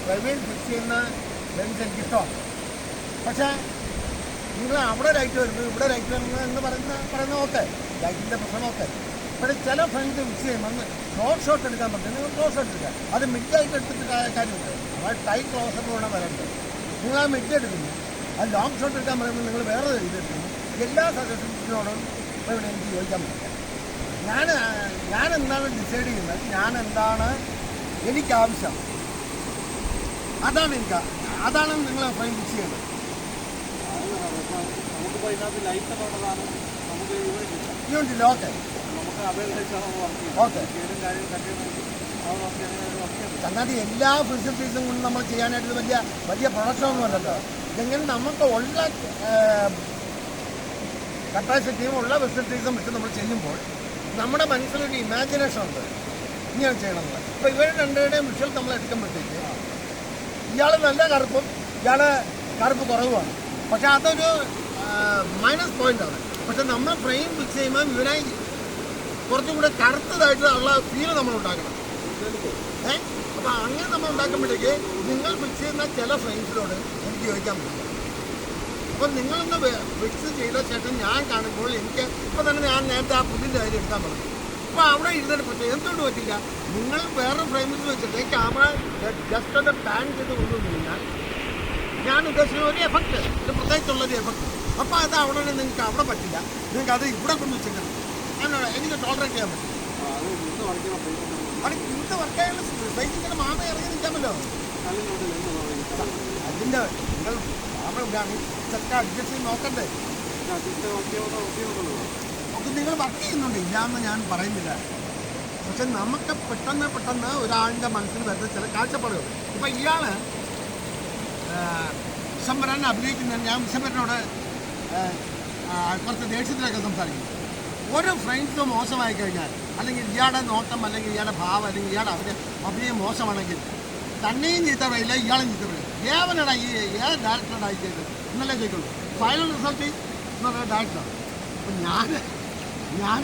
Praveen fix ചെയ്യുന്ന lens എനിക്കിഷ്ടമാണ്. പക്ഷേ നിങ്ങൾ അവിടെ ലൈറ്റ് വരുന്നു ഇവിടെ ലൈറ്റ് വരുന്നു എന്ന് പറയുന്ന ഓക്കെ, ലൈറ്റിൻ്റെ പ്രശ്നം ഓക്കെ. പക്ഷേ ചില ഫ്രണ്ട്സ് ഫിക്സ് ചെയ്യുമ്പോൾ ക്ലോസ് ഷോട്ട് എടുക്കാൻ പറ്റും, നിങ്ങൾ ക്ലോസ് ഷോട്ട് എടുക്കുക. അത് മിഡായിട്ട് എടുത്തിട്ട് കാര്യമുണ്ട്, അത് ടൈറ്റ് ക്ലോസറിലൂടെ വരേണ്ടത്. നിങ്ങൾ ആ മിഡ് എടുക്കുന്നു, അത് ലോങ് ഷോട്ട് എടുക്കാൻ പറയുമ്പോൾ നിങ്ങൾ വേറെ ഇതെടുക്കുന്നു. എല്ലാ സജഷൻസിനോടും ഇവിടെ എനിക്ക് ചോദിക്കാൻ പറ്റില്ല. ഞാൻ എന്താണ് ഡിസൈഡ് ചെയ്യുന്നത്, ഞാൻ എന്താണ് എനിക്കാവശ്യം, അതാണ് നിങ്ങൾ ഫ്രെയിം ഫിക്സ് ചെയ്യുന്നത്. ഇതുണ്ടല്ലോ, ഓക്കെ ഓക്കെ. ചങ്ങാതി എല്ലാ ഫെസിലിറ്റീസും കൊണ്ട് നമ്മൾ ചെയ്യാനായിട്ട് വലിയ പ്രൊഡക്ഷനൊന്നും അല്ലല്ലോ. ഇതെങ്ങനെ നമുക്ക് ഉള്ള കപ്പാസിറ്റിയും ഉള്ള ഫെസിലിറ്റീസും വെച്ച് നമ്മൾ ചെയ്യുമ്പോൾ നമ്മുടെ മനസ്സിലൊരു ഇമാജിനേഷൻ ഉണ്ട് ഇങ്ങനെ ചെയ്യണമെന്ന്. ഇപ്പോൾ ഇവർ രണ്ടുപേരുടെയും വിഷ്വൽ നമ്മൾ എടുക്കുമ്പോഴത്തേക്ക് ഇയാൾ നല്ല കറുപ്പും ഇയാൾ കറുപ്പ് കുറവുമാണ്. പക്ഷെ അതൊരു മൈനസ് പോയിൻ്റാണ്. പക്ഷെ നമ്മൾ ഫ്രെയിം ഫിക്സ് ചെയ്യുമ്പോൾ ഇവരെ കുറച്ചും കൂടെ കറുത്തതായിട്ടുള്ള ഫീല് നമ്മൾ ഉണ്ടാക്കണം. അപ്പോൾ അങ്ങനെ നമ്മൾ ഉണ്ടാക്കുമ്പോഴേക്ക് നിങ്ങൾ ഫിക്സ് ചെയ്യുന്ന ചില ഫ്രെയിംസിനോട് എനിക്ക് ചോദിക്കാൻ പറ്റില്ല. അപ്പം നിങ്ങളൊന്ന് ഫിക്സ് ചെയ്ത ശേഷം ഞാൻ കാണുമ്പോൾ എനിക്ക് ഇപ്പോൾ തന്നെ ഞാൻ നേരത്തെ ആ പുതിൻ്റെ കാര്യം എടുക്കാൻ പറഞ്ഞു. അപ്പോൾ അവിടെ ഇരുന്നിട്ട് പറ്റും. എന്തുകൊണ്ട് പറ്റില്ല, നിങ്ങൾ വേറെ ഫ്രെയിമിൽ വെച്ചിട്ട് ക്യാമറ ജസ്റ്റ് ഒന്ന് പാൻ ചെയ്ത് കൊണ്ടുവന്നു കഴിഞ്ഞാൽ ഞാൻ ഉദ്ദേശിക്കുന്ന ഒരു എഫക്റ്റ്, ഒരു പ്രത്യേകിച്ചുള്ളൊരു എഫക്റ്റ്. അപ്പോൾ അത് അവിടെ നിങ്ങൾക്ക് അവിടെ പറ്റില്ല, നിങ്ങൾക്ക് അത് ഇവിടെ കൊണ്ട് വെച്ചേക്കണം. അങ്ങനെ എനിക്ക് ടോളറേറ്റ് ചെയ്യാൻ പറ്റും. അത് ഇന്നത്തെ വർക്കായുള്ള സൈറ്റിങ്ങനെ മാമ ഇറങ്ങി നിൽക്കാമല്ലോ. അതിൻ്റെ നിങ്ങൾ മാമ ഇവിടെയാണ് ഇതൊക്കെ അഡ്ജസ്റ്റ് ചെയ്ത് നോക്കണ്ടേ. അത് നിങ്ങൾ വർക്ക് ചെയ്യുന്നുണ്ട്, ഇല്ലയെന്ന് ഞാൻ പറയുന്നില്ല. പക്ഷെ നമുക്ക് പെട്ടെന്ന് ഒരാളുടെ മനസ്സിൽ വരുന്ന ചില കാഴ്ചപ്പാടുകൾ. ഇപ്പം ഇയാൾ വിശംബരൻ അഭിനയിക്കുന്നതിന് ഞാൻ വിശംബരനോട് കുറച്ച് ദേഷ്യത്തിലൊക്കെ സംസാരിക്കുന്നു. ഒരു ഫ്രെയിംസ് മോശമായി കഴിഞ്ഞാൽ, അല്ലെങ്കിൽ ഇയാളുടെ നോട്ടം, അല്ലെങ്കിൽ ഇയാളുടെ ഭാവം, അല്ലെങ്കിൽ ഇയാളുടെ അഭിനയം മോശമാണെങ്കിൽ തന്നെയും ചീത്ത പറയില്ല, ഇയാളും ചീത്ത പറയില്ല. ഏവനാണ് ഏത് ഡയറക്ടറുടെ അയച്ചത് എന്നല്ലേ ചോദിക്കുള്ളൂ. ഫൈനൽ റിസൾട്ട് എന്ന് പറയുന്ന ഡയറക്ടറാണ്. അപ്പം ഞാൻ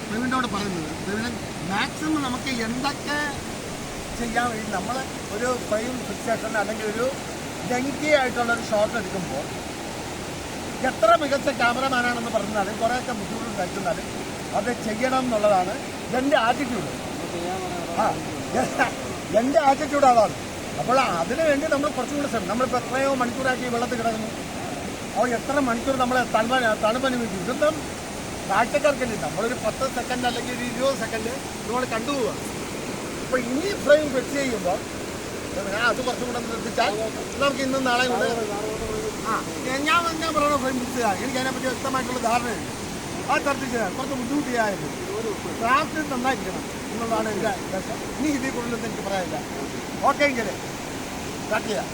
പ്രവീണിനോട് പറയുന്നത്, പ്രവീണൻ മാക്സിമം നമുക്ക് എന്തൊക്കെ ചെയ്യാൻ വേണ്ടി നമ്മൾ ഒരു ഫ്രെയിം ഫിക്സേഷൻ അല്ലെങ്കിൽ ഒരു ജങ്കി ആയിട്ടുള്ളൊരു ഷോട്ട് എടുക്കുമ്പോൾ എത്ര മികച്ച ക്യാമറമാനാണെന്ന് പറഞ്ഞാലും കുറേയൊക്കെ ബുദ്ധിമുട്ട് കഴിക്കുന്നാലും അത് ചെയ്യണം എന്നുള്ളതാണ് എൻ്റെ ആറ്റിറ്റ്യൂഡ്. എൻ്റെ ആറ്റിറ്റ്യൂഡ് അതാണ്. അപ്പോൾ അതിനു വേണ്ടി നമ്മൾ കുറച്ചും കൂടി ശ്രമിക്കും. നമ്മളിപ്പോൾ എത്രയോ മണിക്കൂറാക്കി വെള്ളത്തിൽ കിടക്കുന്നു, അപ്പോൾ എത്ര മണിക്കൂർ നമ്മൾ തണുപ്പനുഭവിക്കും. ഇതൊന്നും കാഴ്ചക്കാർക്കല്ലേ. നമ്മളൊരു 10 സെക്കൻഡ് അല്ലെങ്കിൽ ഒരു 20 സെക്കൻഡ് നമ്മൾ കണ്ടുപോവുക. അപ്പോൾ ഇനി ഫ്രെയിം ഫിക്സ് ചെയ്യുമ്പോൾ അത് കുറച്ചും കൂടെ നിർദ്ദിച്ചാൽ നമുക്ക് ഇന്നും നാളെ കൊണ്ട് ഞാൻ പറയണ ഫ്രെയിം ഫിക്സ് ചെയ്യാം. എനിക്ക് അതിനെപ്പറ്റി വ്യക്തമായിട്ടുള്ള ധാരണയുണ്ട്. അത് ചർച്ച ചെയ്യാൻ കുറച്ച് ബുദ്ധിമുട്ടിയായിരുന്നു. ക്രാഫ്റ്റ് നന്നായിരിക്കണം എന്നുള്ളതാണ് എൻ്റെ ലക്ഷ്യം. ഇനി ഇതിൽ കൂടുതലൊന്നും എനിക്ക് പറയാനില്ല. ഓക്കെ എങ്കിൽ സ്റ്റാർട്ട് ചെയ്യാം.